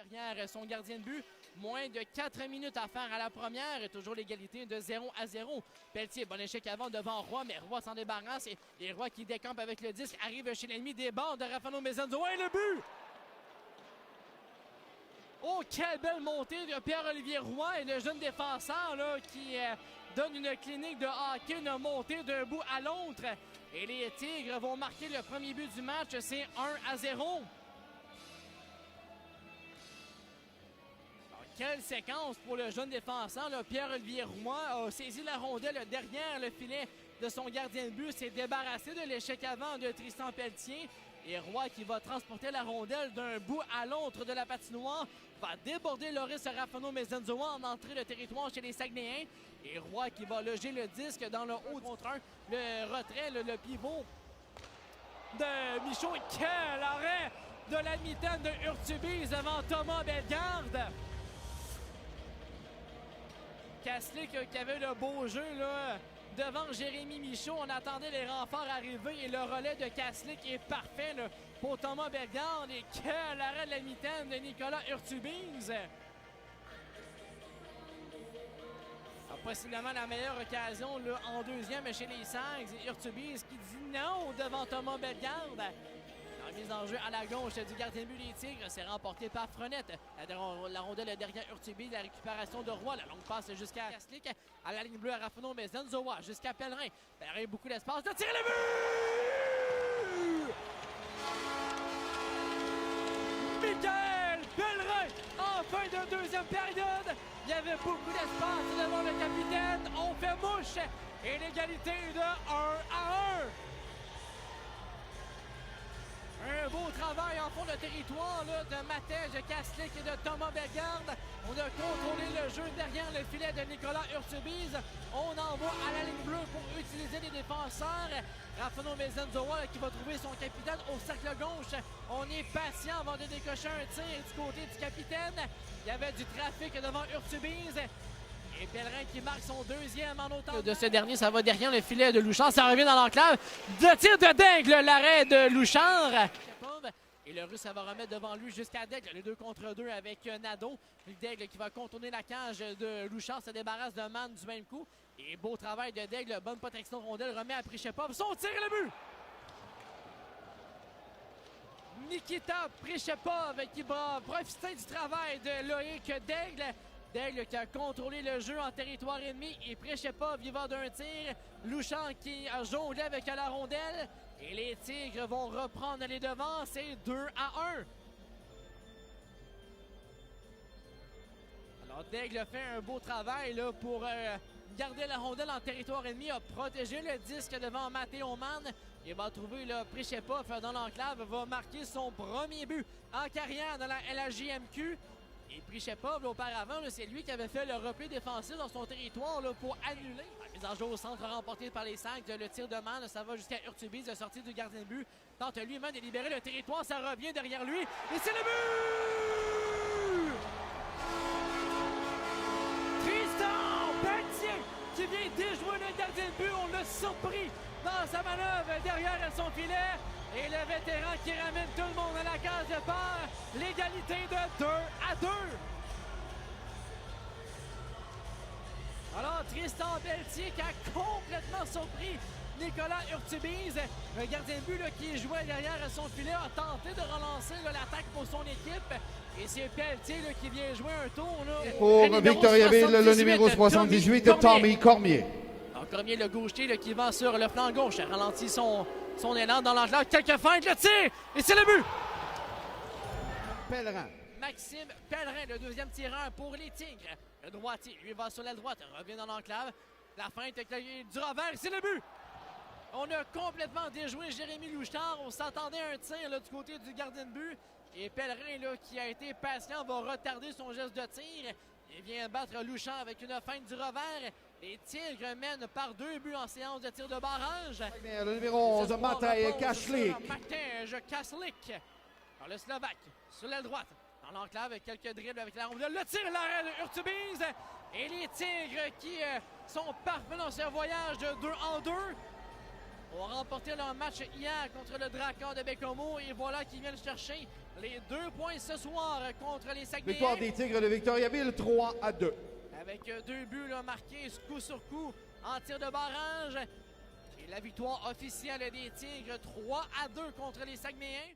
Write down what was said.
derrière son gardien de but. Moins de 4 minutes à faire à la première. Et toujours l'égalité de 0-0. Pelletier, bon échec avant devant Roy, mais Roy s'en débarrasse. Et Roy qui décampe avec le disque, arrive chez l'ennemi, des bords de Rafael Mezenzo. Et le but! Oh, quelle belle montée de Pierre-Olivier Roy et le jeune défenseur là, qui donne une clinique de hockey, une montée d'un bout à l'autre. Et les Tigres vont marquer le premier but du match, c'est 1-0. Quelle séquence pour le jeune défenseur. Pierre-Olivier Roy a saisi la rondelle derrière le filet de son gardien de but, s'est débarrassé de l'échec avant de Tristan Pelletier. Et Roy qui va transporter la rondelle d'un bout à l'autre de la patinoire va déborder Loris Rafael Mezenzo en entrée de territoire chez les Saguenayens. Et Roy qui va loger le disque dans le haut contre 1. Le retrait, le pivot de Michaud. Quel arrêt de la mitaine de Urtubise devant Thomas Bellegarde. Kaslik qui avait le beau jeu là, devant Jérémy Michaud. On attendait les renforts arriver et le relais de Kaslik est parfait là, pour Thomas Bellegarde. Et quel arrêt de la mitaine de Nicolas Urtubise. Possiblement la meilleure occasion là, en deuxième chez les Sags. Urtubise qui dit non devant Thomas Bellegarde. La mise en jeu à la gauche du gardien de but des Tigres, c'est remporté par Frenette. La rondelle derrière Urtubise, la récupération de Roy, la longue passe jusqu'à Kaslik, à la ligne bleue à Rafael Mezenzo, jusqu'à Pellerin. Pellerin, beaucoup d'espace, de tirer le but! Michael Pellerin, en fin de deuxième période. Il y avait beaucoup d'espace devant le capitaine. On fait mouche et l'égalité de 1-1. Un beau travail en fond de territoire là, de Matej, Kaslik et de Thomas Bellegarde. On a contrôlé le jeu derrière le filet de Nicolas Urtubise. On envoie à la ligne bleue pour utiliser les défenseurs. Rafael Mezenzo qui va trouver son capitaine au cercle gauche. On est patient avant de décocher un tir du côté du capitaine. Il y avait du trafic devant Urtubise. Et Pellerin qui marque son deuxième en autant. De ce dernier, ça va derrière le filet de Louchard. Ça revient dans l'enclave. De tir de Daigle, l'arrêt de Louchard. Et le Russe, ça va remettre devant lui jusqu'à Daigle. Les 2 contre 2 avec Nadeau. Daigle qui va contourner la cage de Louchard. Se débarrasse de Mann du même coup. Et beau travail de Daigle. Bonne protection de rondelle. Remet à Prichepov. Son tir et le but! Nikita Prichepov qui va profiter du travail de Loïc Daigle. Daigle qui a contrôlé le jeu en territoire ennemi et Prichepov y va d'un tir. Louchard qui a jonglé avec la rondelle. Et les Tigres vont reprendre les devants. C'est 2-1. Alors Daigle fait un beau travail là, pour garder la rondelle en territoire ennemi. A protégé le disque devant Matteo Mann. Il va trouver Prichepov dans l'enclave. Va marquer son premier but en carrière dans la LHJMQ. Et Prichepov, auparavant, c'est lui qui avait fait le repli défensif dans son territoire là, pour annuler. La mise en jeu au centre remportée par les Sags. Le tir de Mann, ça va jusqu'à Urtubise, de sortie du gardien de but. Tente lui-même de libérer le territoire, ça revient derrière lui. Et c'est le but! Tristan Pelletier qui vient déjouer le gardien de but. On l'a surpris dans sa manœuvre derrière son filet. Et le vétéran qui ramène tout le monde à la case de part. L'égalité de 2-2. Alors, Tristan Pelletier qui a complètement surpris Nicolas Urtubise. Le gardien de but là, qui jouait derrière son filet a tenté de relancer l'attaque pour son équipe. Et c'est Pelletier là, qui vient jouer un tour. Là, pour Victoriaville, le numéro 78 de Tommy Cormier. Alors, Cormier, le gaucher là, qui va sur le flanc gauche, a ralenti son élan dans l'enclave. Quelques feintes, le tir! Et c'est le but! Pellerin. Maxime Pellerin, le deuxième tireur pour les Tigres. Le droitier, lui, va sur la droite, revient dans l'enclave. La feinte du revers, c'est le but! On a complètement déjoué Jérémy Louchard. On s'attendait à un tir là, du côté du gardien de but. Et Pellerin, là, qui a été patient, va retarder son geste de tir. Il vient battre Louchard avec une feinte du revers. Les Tigres mènent par 2 buts en séance de tir de barrage. Le numéro 11, Matej Kaslik. Matej Kaslik. Alors le Slovaque, sur l'aile droite, dans l'enclave, avec quelques dribbles avec la rondelle. Le tir, l'arrêt de Urtubise. Et les Tigres qui sont parfaits dans ce voyage de 2-2. ont remporté leur match hier contre le Drakkar de Bécomo et voilà qu'ils viennent chercher les 2 points ce soir contre les Saguenayens. Victoire des Tigres de Victoriaville, 3-2. Avec 2 buts là, marqués coup sur coup en tir de barrage. Et la victoire officielle des Tigres, 3-2 contre les Saguenayens.